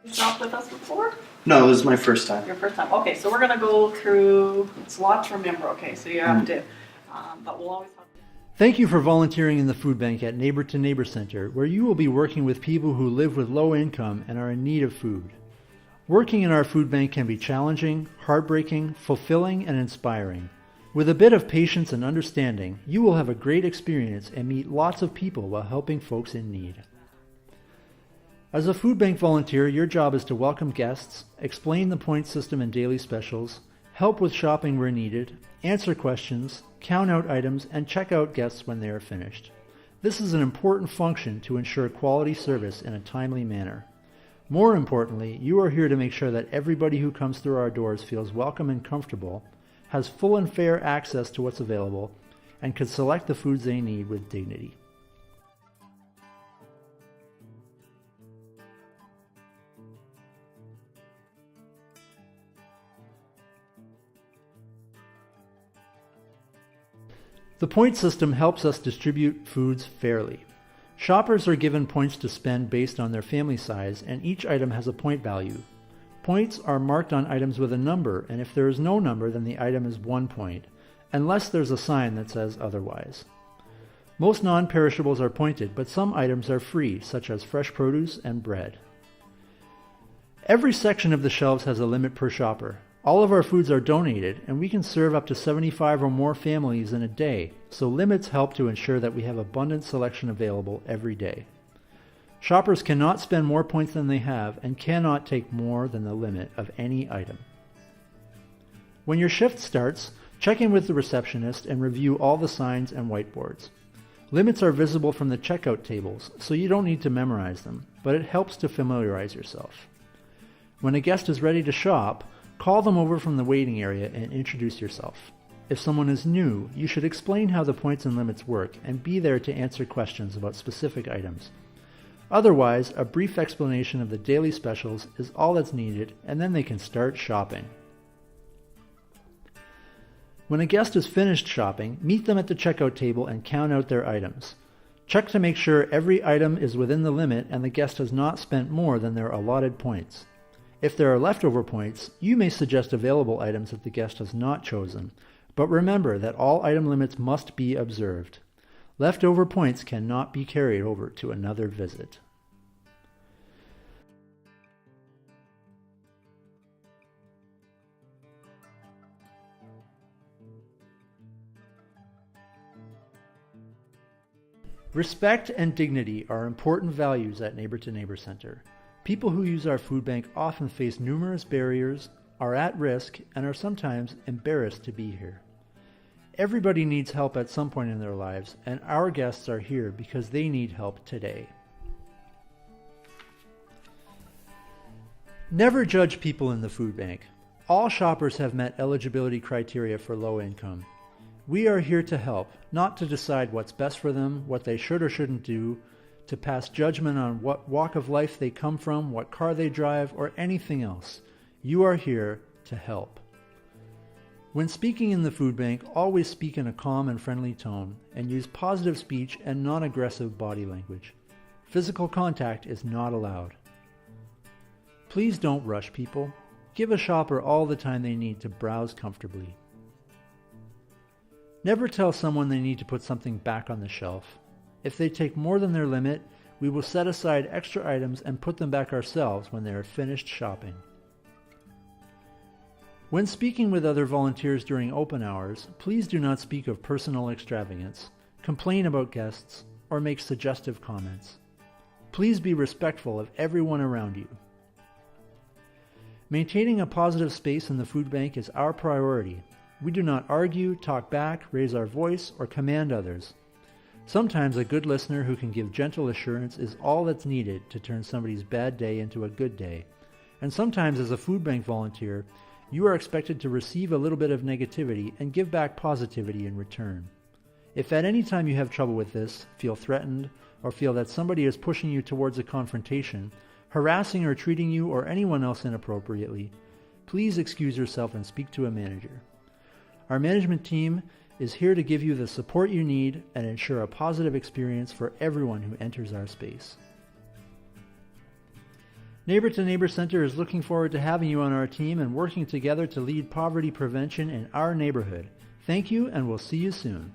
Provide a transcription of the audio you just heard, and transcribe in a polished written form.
You shopped with us before? No, this is my first time. Your first time. Okay, so we're gonna go through, it's a lot to remember, okay, so you have to, but we'll always have. Thank you for volunteering in the food bank at Neighbor to Neighbor Center, where you will be working with people who live with low income and are in need of food. Working in our food bank can be challenging, heartbreaking, fulfilling, and inspiring. With a bit of patience and understanding, you will have a great experience and meet lots of people while helping folks in need. As a food bank volunteer, your job is to welcome guests, explain the point system and daily specials, help with shopping where needed, answer questions, count out items, and check out guests when they are finished. This is an important function to ensure quality service in a timely manner. More importantly, you are here to make sure that everybody who comes through our doors feels welcome and comfortable, has full and fair access to what's available, and can select the foods they need with dignity. The point system helps us distribute foods fairly. Shoppers are given points to spend based on their family size, and each item has a point value. Points are marked on items with a number, and if there is no number, then the item is 1 point, unless there's a sign that says otherwise. Most non-perishables are pointed, but some items are free, such as fresh produce and bread. Every section of the shelves has a limit per shopper. All of our foods are donated, and we can serve up to 75 or more families in a day, so limits help to ensure that we have abundant selection available every day. Shoppers cannot spend more points than they have and cannot take more than the limit of any item. When your shift starts, check in with the receptionist and review all the signs and whiteboards. Limits are visible from the checkout tables, so you don't need to memorize them, but it helps to familiarize yourself. When a guest is ready to shop, call them over from the waiting area and introduce yourself. If someone is new, you should explain how the points and limits work and be there to answer questions about specific items. Otherwise, a brief explanation of the daily specials is all that's needed, and then they can start shopping. When a guest is finished shopping, meet them at the checkout table and count out their items. Check to make sure every item is within the limit and the guest has not spent more than their allotted points. If there are leftover points, you may suggest available items that the guest has not chosen, but remember that all item limits must be observed. Leftover points cannot be carried over to another visit. Respect and dignity are important values at Neighbor to Neighbor Center. People who use our food bank often face numerous barriers, are at risk, and are sometimes embarrassed to be here. Everybody needs help at some point in their lives, and our guests are here because they need help today. Never judge people in the food bank. All shoppers have met eligibility criteria for low income. We are here to help, not to decide what's best for them, what they should or shouldn't do, to pass judgment on what walk of life they come from, what car they drive, or anything else. You are here to help. When speaking in the food bank, always speak in a calm and friendly tone, and use positive speech and non-aggressive body language. Physical contact is not allowed. Please don't rush people. Give a shopper all the time they need to browse comfortably. Never tell someone they need to put something back on the shelf. If they take more than their limit, we will set aside extra items and put them back ourselves when they are finished shopping. When speaking with other volunteers during open hours, please do not speak of personal extravagance, complain about guests, or make suggestive comments. Please be respectful of everyone around you. Maintaining a positive space in the food bank is our priority. We do not argue, talk back, raise our voice, or command others. Sometimes a good listener who can give gentle assurance is all that's needed to turn somebody's bad day into a good day. And sometimes as a food bank volunteer, you are expected to receive a little bit of negativity and give back positivity in return. If at any time you have trouble with this, feel threatened, or feel that somebody is pushing you towards a confrontation, harassing or treating you or anyone else inappropriately, please excuse yourself and speak to a manager. Our management team is here to give you the support you need and ensure a positive experience for everyone who enters our space. Neighbor to Neighbor Center is looking forward to having you on our team and working together to lead poverty prevention in our neighborhood. Thank you, and we'll see you soon.